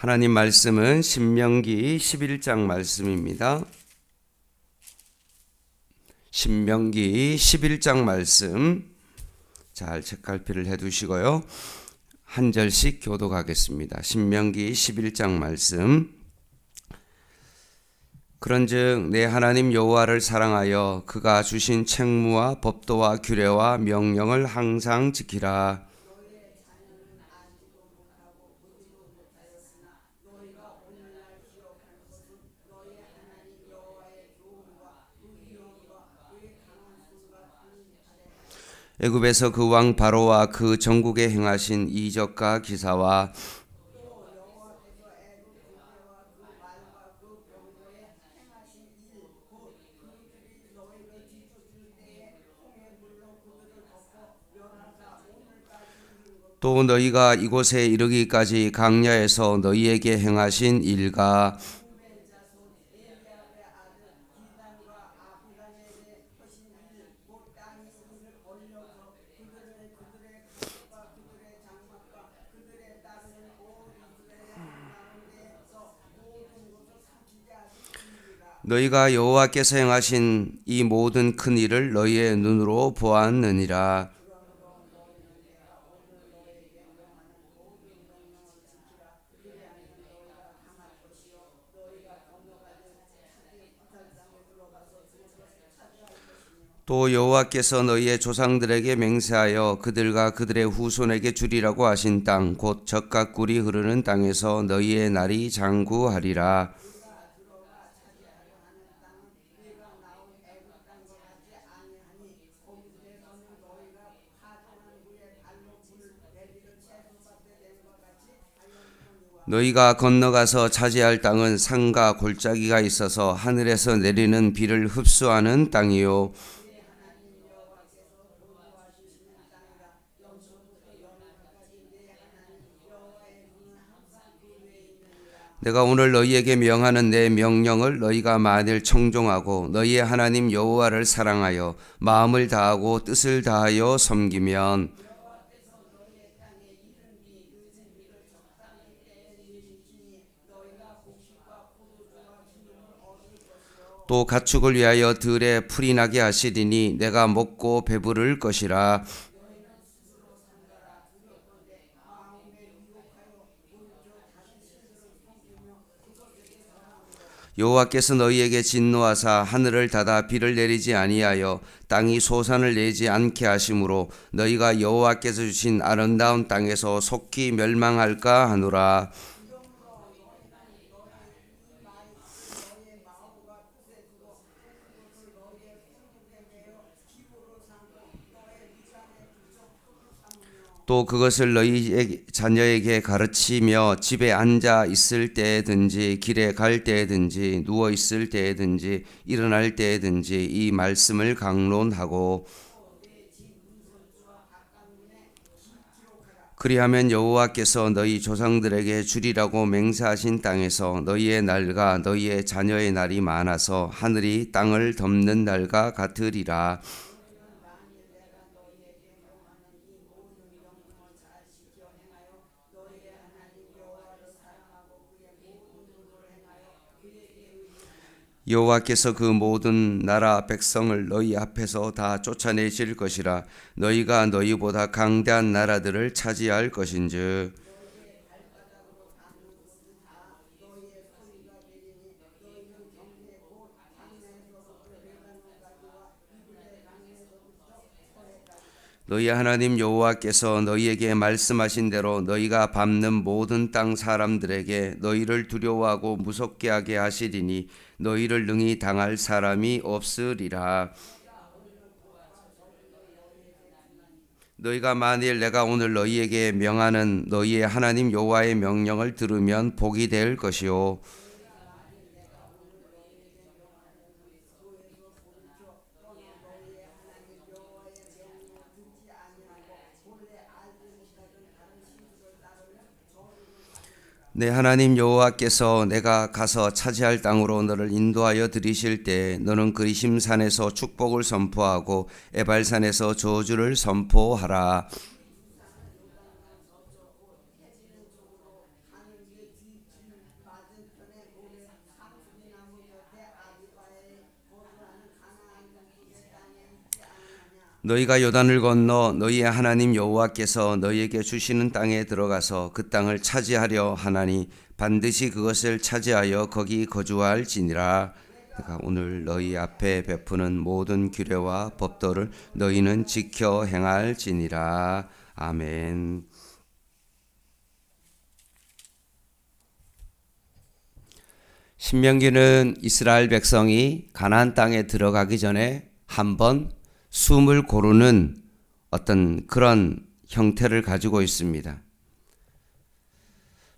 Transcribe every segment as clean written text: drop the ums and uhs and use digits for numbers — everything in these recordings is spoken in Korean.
하나님 말씀은 신명기 11장 말씀입니다. 신명기 11장 말씀 잘 책갈피를 해두시고요. 한 절씩 교독하겠습니다. 신명기 11장 말씀. 그런즉 내 하나님 여호와를 사랑하여 그가 주신 책무와 법도와 규례와 명령을 항상 지키라. 애굽에서 그 왕 바로와 그 전국에 행하신 이적과 기사와 또 너희가 이곳에 이르기까지 광야에서 너희에게 행하신 일과 너희가 여호와께서 행하신 이 모든 큰 일을 너희의 눈으로 보았느니라. 또 여호와께서 너희의 조상들에게 맹세하여 그들과 그들의 후손에게 주리라고 하신 땅 곧 젖과 꿀이 흐르는 땅에서 너희의 날이 장구하리라. 너희가 건너가서 차지할 땅은 산과 골짜기가 있어서 하늘에서 내리는 비를 흡수하는 땅이요 내가 오늘 너희에게 명하는 내 명령을 너희가 만일 청종하고 너희의 하나님 여호와를 사랑하여 마음을 다하고 뜻을 다하여 섬기면 또 가축을 위하여 들에 풀이 나게 하시리니 내가 먹고 배부를 것이라. 여호와께서 너희에게 진노하사 하늘을 닫아 비를 내리지 아니하여 땅이 소산을 내지 않게 하심으로 너희가 여호와께서 주신 아름다운 땅에서 속히 멸망할까 하노라. 또 그것을 너희 자녀에게 가르치며 집에 앉아 있을 때든지 길에 갈 때든지 누워 있을 때든지 일어날 때든지 이 말씀을 강론하고 그리하면 여호와께서 너희 조상들에게 주리라고 맹세하신 땅에서 너희의 날과 너희의 자녀의 날이 많아서 하늘이 땅을 덮는 날과 같으리라. 여호와께서 그 모든 나라 백성을 너희 앞에서 다 쫓아내실 것이라. 너희가 너희보다 강대한 나라들을 차지할 것인즉 너희 하나님 여호와께서 너희에게 말씀하신 대로 너희가 밟는 모든 땅 사람들에게 너희를 두려워하고 무섭게 하게 하시리니 너희를 능히 당할 사람이 없으리라. 너희가 만일 내가 오늘 너희에게 명하는 너희의 하나님 여호와의 명령을 들으면 복이 될 것이요 내 하나님 여호와께서 내가 가서 차지할 땅으로 너를 인도하여 들이실 때 너는 그리심산에서 축복을 선포하고 에발산에서 저주를 선포하라. 너희가 요단을 건너 너희의 하나님 여호와께서 너희에게 주시는 땅에 들어가서 그 땅을 차지하려 하나니 반드시 그것을 차지하여 거기 거주할지니라. 내가 오늘 너희 앞에 베푸는 모든 규례와 법도를 너희는 지켜 행할지니라. 아멘. 신명기는 이스라엘 백성이 가나안 땅에 들어가기 전에 한번 숨을 고르는 어떤 그런 형태를 가지고 있습니다.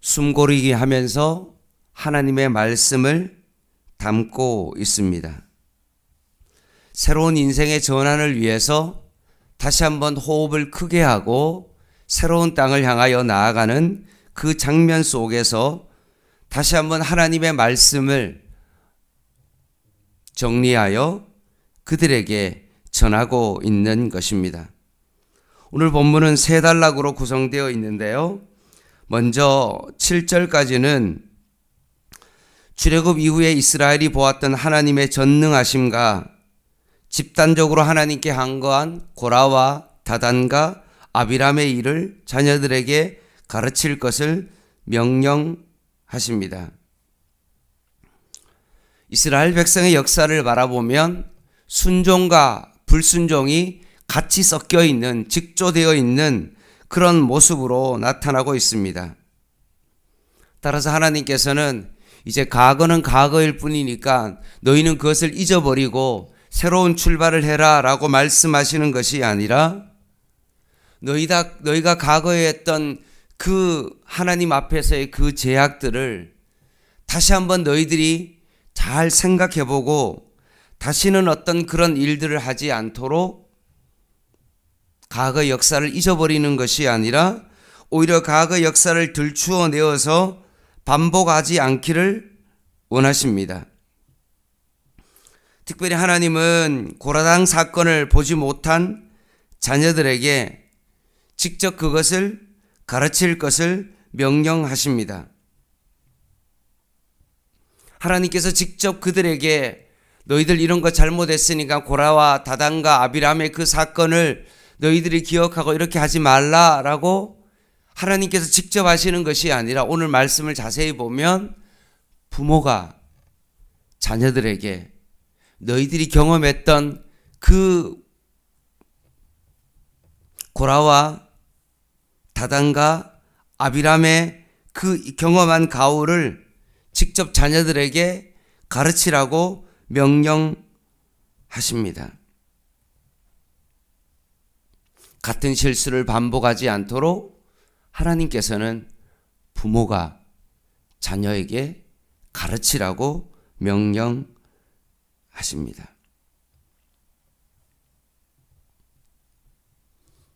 숨고르기 하면서 하나님의 말씀을 담고 있습니다. 새로운 인생의 전환을 위해서 다시 한번 호흡을 크게 하고 새로운 땅을 향하여 나아가는 그 장면 속에서 다시 한번 하나님의 말씀을 정리하여 그들에게 전하고 있는 것입니다. 오늘 본문은 세 단락으로 구성되어 있는데요. 먼저 7절까지는 출애굽 이후에 이스라엘이 보았던 하나님의 전능하심과 집단적으로 하나님께 항거한 고라와 다단과 아비람의 일을 자녀들에게 가르칠 것을 명령하십니다. 이스라엘 백성의 역사를 바라보면 순종과 불순종이 같이 섞여 있는, 직조되어 있는 그런 모습으로 나타나고 있습니다. 따라서 하나님께서는 이제 과거는 과거일 뿐이니까 너희는 그것을 잊어버리고 새로운 출발을 해라 라고 말씀하시는 것이 아니라 너희가 과거에 했던 그 하나님 앞에서의 그 제약들을 다시 한번 너희들이 잘 생각해보고 다시는 어떤 그런 일들을 하지 않도록 과거 역사를 잊어버리는 것이 아니라 오히려 과거 역사를 들추어 내어서 반복하지 않기를 원하십니다. 특별히 하나님은 고라당 사건을 보지 못한 자녀들에게 직접 그것을 가르칠 것을 명령하십니다. 하나님께서 직접 그들에게 너희들 이런 거 잘못했으니까 고라와 다단과 아비람의 그 사건을 너희들이 기억하고 이렇게 하지 말라라고 하나님께서 직접 하시는 것이 아니라 오늘 말씀을 자세히 보면 부모가 자녀들에게 너희들이 경험했던 그 고라와 다단과 아비람의 그 경험한 가오를 직접 자녀들에게 가르치라고 명령하십니다. 같은 실수를 반복하지 않도록 하나님께서는 부모가 자녀에게 가르치라고 명령하십니다.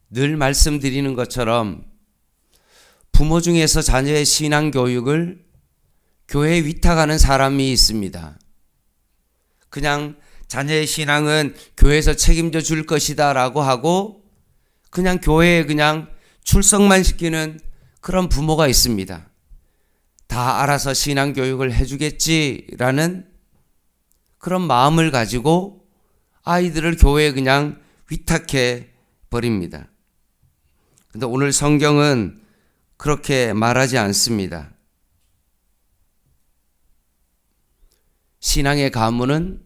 늘 말씀드리는 것처럼 부모 중에서 자녀의 신앙 교육을 교회에 위탁하는 사람이 있습니다. 그냥 자녀의 신앙은 교회에서 책임져 줄 것이다 라고 하고 그냥 교회에 그냥 출석만 시키는 그런 부모가 있습니다. 다 알아서 신앙 교육을 해주겠지라는 그런 마음을 가지고 아이들을 교회에 그냥 위탁해 버립니다. 그런데 오늘 성경은 그렇게 말하지 않습니다. 신앙의 가문은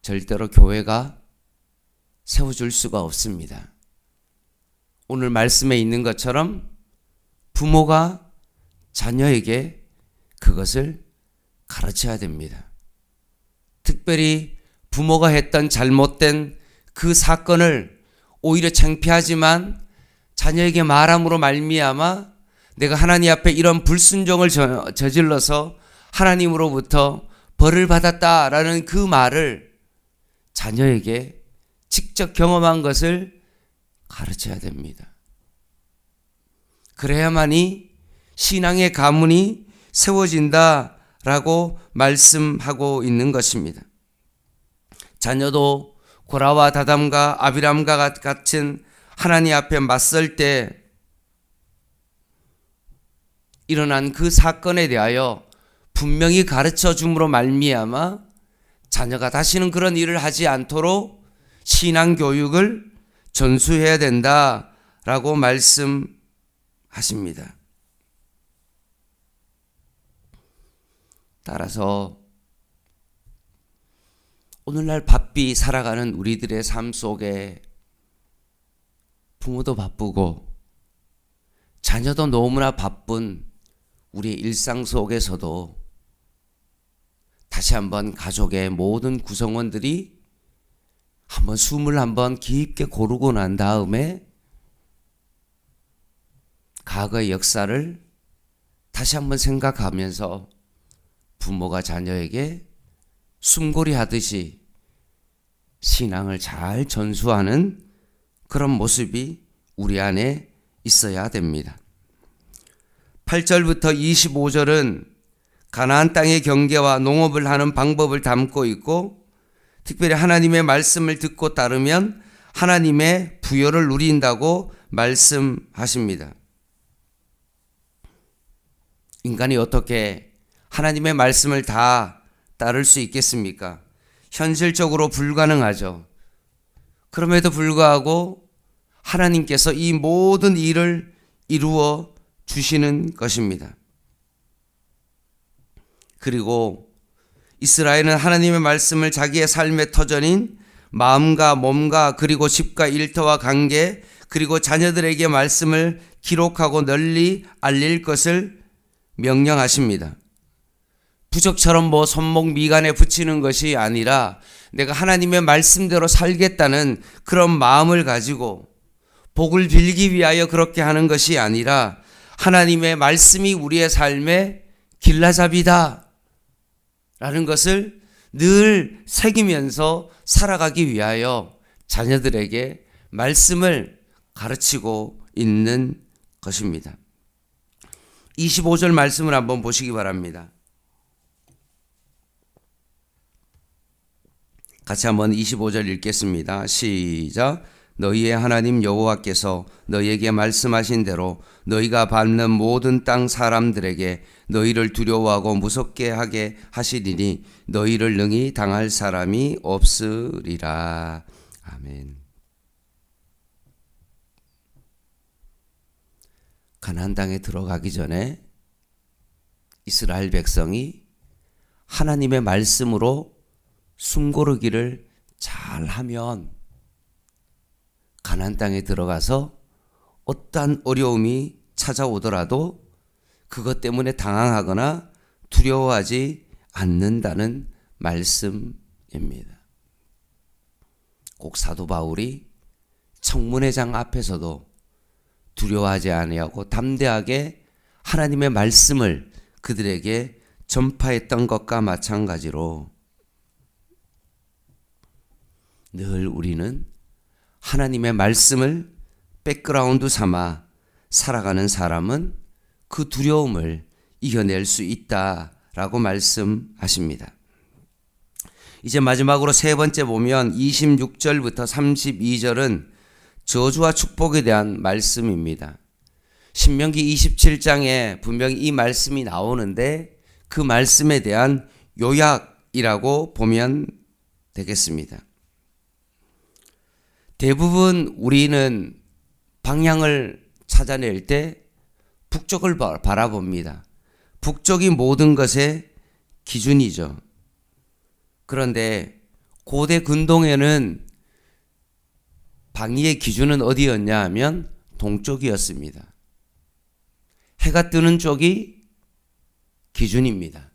절대로 교회가 세워줄 수가 없습니다. 오늘 말씀에 있는 것처럼 부모가 자녀에게 그것을 가르쳐야 됩니다. 특별히 부모가 했던 잘못된 그 사건을 오히려 창피하지만 자녀에게 말함으로 말미암아 내가 하나님 앞에 이런 불순종을 저질러서 하나님으로부터 벌을 받았다라는 그 말을 자녀에게 직접 경험한 것을 가르쳐야 됩니다. 그래야만이 신앙의 가문이 세워진다라고 말씀하고 있는 것입니다. 자녀도 고라와 다담과 아비람과 같은 하나님 앞에 맞설 때 일어난 그 사건에 대하여 분명히 가르쳐 줌으로 말미암아 자녀가 다시는 그런 일을 하지 않도록 신앙 교육을 전수해야 된다라고 말씀하십니다. 따라서 오늘날 바삐 살아가는 우리들의 삶 속에 부모도 바쁘고 자녀도 너무나 바쁜 우리의 일상 속에서도 다시 한번 가족의 모든 구성원들이 한번 숨을 한번 깊게 고르고 난 다음에 과거의 역사를 다시 한번 생각하면서 부모가 자녀에게 숨고리 하듯이 신앙을 잘 전수하는 그런 모습이 우리 안에 있어야 됩니다. 8절부터 25절은 가나안 땅의 경계와 농업을 하는 방법을 담고 있고, 특별히 하나님의 말씀을 듣고 따르면 하나님의 부여를 누린다고 말씀하십니다. 인간이 어떻게 하나님의 말씀을 다 따를 수 있겠습니까? 현실적으로 불가능하죠. 그럼에도 불구하고 하나님께서 이 모든 일을 이루어 주시는 것입니다. 그리고 이스라엘은 하나님의 말씀을 자기의 삶의 터전인 마음과 몸과 그리고 집과 일터와 관계 그리고 자녀들에게 말씀을 기록하고 널리 알릴 것을 명령하십니다. 부적처럼 손목 미간에 붙이는 것이 아니라 내가 하나님의 말씀대로 살겠다는 그런 마음을 가지고 복을 빌기 위하여 그렇게 하는 것이 아니라 하나님의 말씀이 우리의 삶의 길라잡이다 라는 것을 늘 새기면서 살아가기 위하여 자녀들에게 말씀을 가르치고 있는 것입니다. 25절 말씀을 한번 보시기 바랍니다. 같이 한번 25절 읽겠습니다. 시작. 너희의 하나님 여호와께서 너희에게 말씀하신 대로 너희가 밟는 모든 땅 사람들에게 너희를 두려워하고 무섭게 하게 하시리니 너희를 능히 당할 사람이 없으리라. 아멘. 가나안 땅에 들어가기 전에 이스라엘 백성이 하나님의 말씀으로 숨고르기를 잘하면 가나안 땅에 들어가서 어떠한 어려움이 찾아오더라도 그것 때문에 당황하거나 두려워하지 않는다는 말씀입니다. 꼭 사도 바울이 청문회 장 앞에서도 두려워하지 아니하고 담대하게 하나님의 말씀을 그들에게 전파했던 것과 마찬가지로 늘 우리는 하나님의 말씀을 백그라운드 삼아 살아가는 사람은 그 두려움을 이겨낼 수 있다라고 말씀하십니다. 이제 마지막으로 세 번째 보면 26절부터 32절은 저주와 축복에 대한 말씀입니다. 신명기 27장에 분명히 이 말씀이 나오는데 그 말씀에 대한 요약이라고 보면 되겠습니다. 대부분 우리는 방향을 찾아낼 때 북쪽을 바라봅니다. 북쪽이 모든 것의 기준이죠. 그런데 고대 근동에는 방위의 기준은 어디였냐 하면 동쪽이었습니다. 해가 뜨는 쪽이 기준입니다.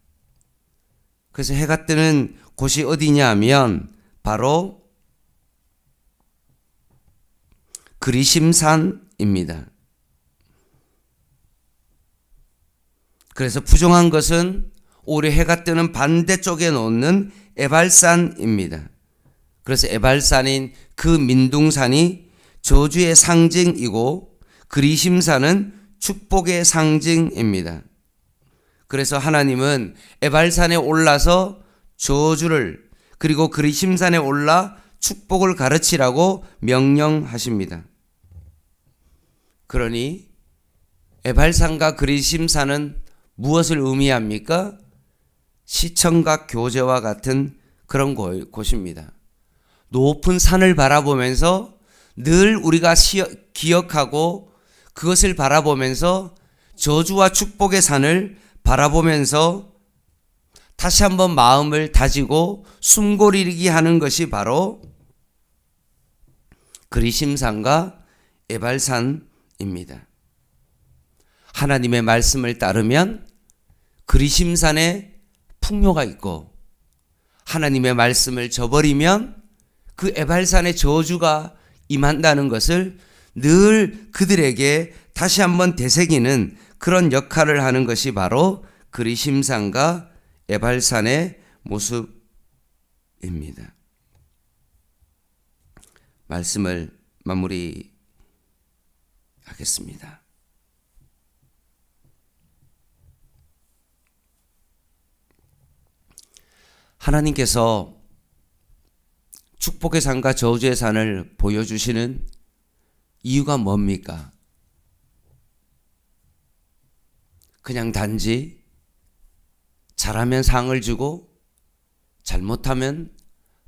그래서 해가 뜨는 곳이 어디냐 하면 바로 그리심산입니다. 그래서 부정한 것은 오히려 해가 뜨는 반대쪽에 놓는 에발산입니다. 그래서 에발산인 그 민둥산이 저주의 상징이고 그리심산은 축복의 상징입니다. 그래서 하나님은 에발산에 올라서 저주를 그리고 그리심산에 올라 축복을 가르치라고 명령하십니다. 그러니 에발산과 그리심산은 무엇을 의미합니까? 시청각 교제와 같은 그런 곳입니다. 높은 산을 바라보면서 늘 우리가 기억하고 그것을 바라보면서 저주와 축복의 산을 바라보면서 다시 한번 마음을 다지고 숨고르기 하는 것이 바로 그리심산과 에발산입니다. 하나님의 말씀을 따르면 그리심산에 풍요가 있고, 하나님의 말씀을 저버리면 그 에발산의 저주가 임한다는 것을 늘 그들에게 다시 한번 되새기는 그런 역할을 하는 것이 바로 그리심산과 에발산의 모습입니다. 말씀을 마무리하겠습니다. 하나님께서 축복의 산과 저주의 산을 보여주시는 이유가 뭡니까? 그냥 단지 잘하면 상을 주고 잘못하면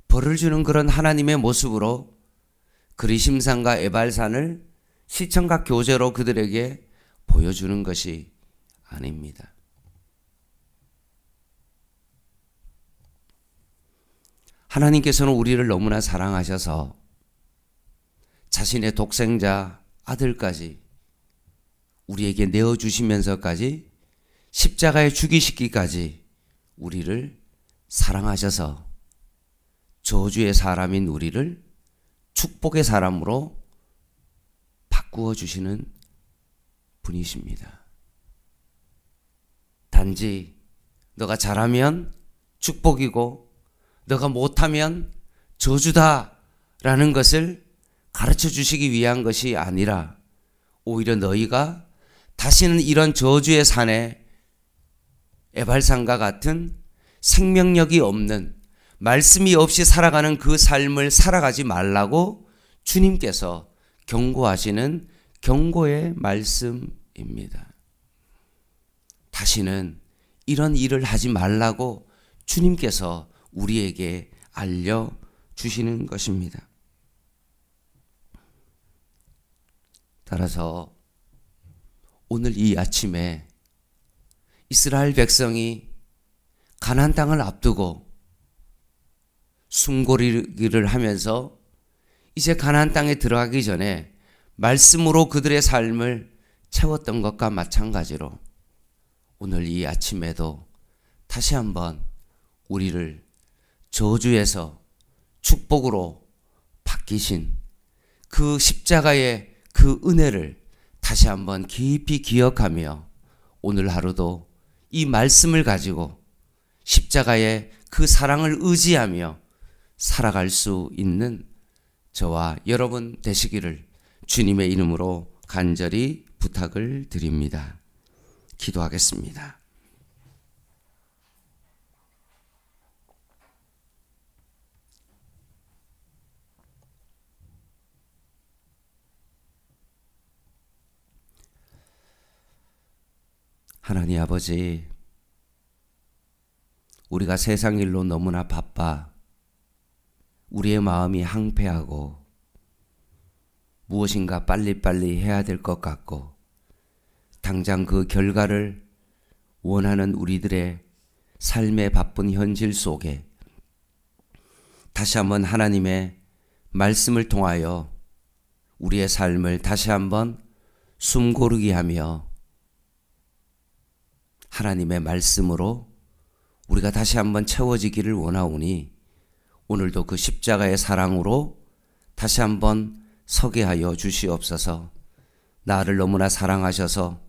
벌을 주는 그런 하나님의 모습으로 그리심산과 에발산을 시청각 교제로 그들에게 보여주는 것이 아닙니다. 하나님께서는 우리를 너무나 사랑하셔서 자신의 독생자 아들까지 우리에게 내어주시면서까지 십자가에 죽이시기까지 우리를 사랑하셔서 저주의 사람인 우리를 축복의 사람으로 바꾸어 주시는 분이십니다. 단지 너가 잘하면 축복이고 너가 못하면 저주다라는 것을 가르쳐 주시기 위한 것이 아니라 오히려 너희가 다시는 이런 저주의 산에 에발산과 같은 생명력이 없는 말씀이 없이 살아가는 그 삶을 살아가지 말라고 주님께서 경고하시는 경고의 말씀입니다. 다시는 이런 일을 하지 말라고 주님께서 우리에게 알려주시는 것입니다. 따라서 오늘 이 아침에 이스라엘 백성이 가나안 땅을 앞두고 숨고르기를 하면서 이제 가나안 땅에 들어가기 전에 말씀으로 그들의 삶을 채웠던 것과 마찬가지로 오늘 이 아침에도 다시 한번 우리를 저주에서 축복으로 바뀌신 그 십자가의 그 은혜를 다시 한번 깊이 기억하며 오늘 하루도 이 말씀을 가지고 십자가의 그 사랑을 의지하며 살아갈 수 있는 저와 여러분 되시기를 주님의 이름으로 간절히 부탁을 드립니다. 기도하겠습니다. 하나님 아버지, 우리가 세상 일로 너무나 바빠 우리의 마음이 항폐하고 무엇인가 빨리빨리 해야 될 것 같고 당장 그 결과를 원하는 우리들의 삶의 바쁜 현실 속에 다시 한번 하나님의 말씀을 통하여 우리의 삶을 다시 한번 숨고르게 하며 하나님의 말씀으로 우리가 다시 한번 채워지기를 원하오니 오늘도 그 십자가의 사랑으로 다시 한번 서게 하여 주시옵소서. 나를 너무나 사랑하셔서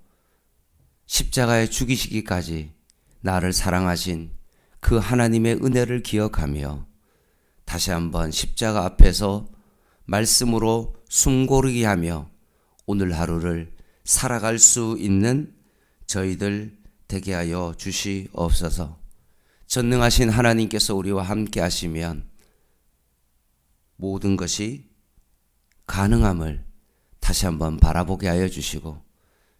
십자가에 죽이시기까지 나를 사랑하신 그 하나님의 은혜를 기억하며 다시 한번 십자가 앞에서 말씀으로 숨고르게 하며 오늘 하루를 살아갈 수 있는 저희들 되게 하여 주시옵소서. 전능하신 하나님께서 우리와 함께 하시면 모든 것이 가능함을 다시 한번 바라보게 하여 주시고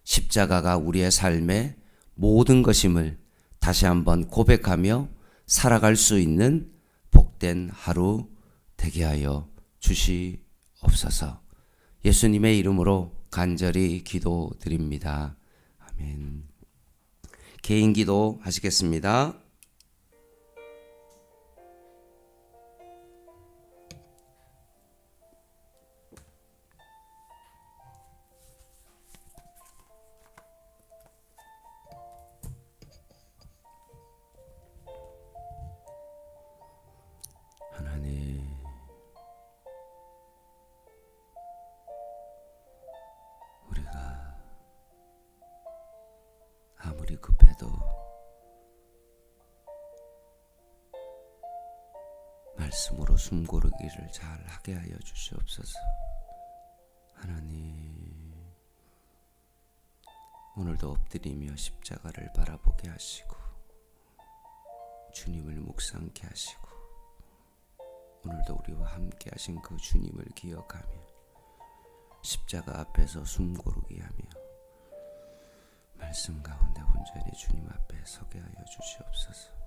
십자가가 우리의 삶의 모든 것임을 다시 한번 고백하며 살아갈 수 있는 복된 하루 되게 하여 주시옵소서. 예수님의 이름으로 간절히 기도드립니다. 아멘. 개인 기도 하시겠습니다. 하나님, 우리가 아무리 급해도 말씀으로 숨 고르기를 잘 하게 하여 주시옵소서. 하나님, 오늘도 엎드리며 십자가를 바라보게 하시고 주님을 묵상케 하시고 오늘도 우리와 함께 하신 그 주님을 기억하며 십자가 앞에서 숨 고르게 하며 말씀 가운데 온전히 주님 앞에 서게 하여 주시옵소서.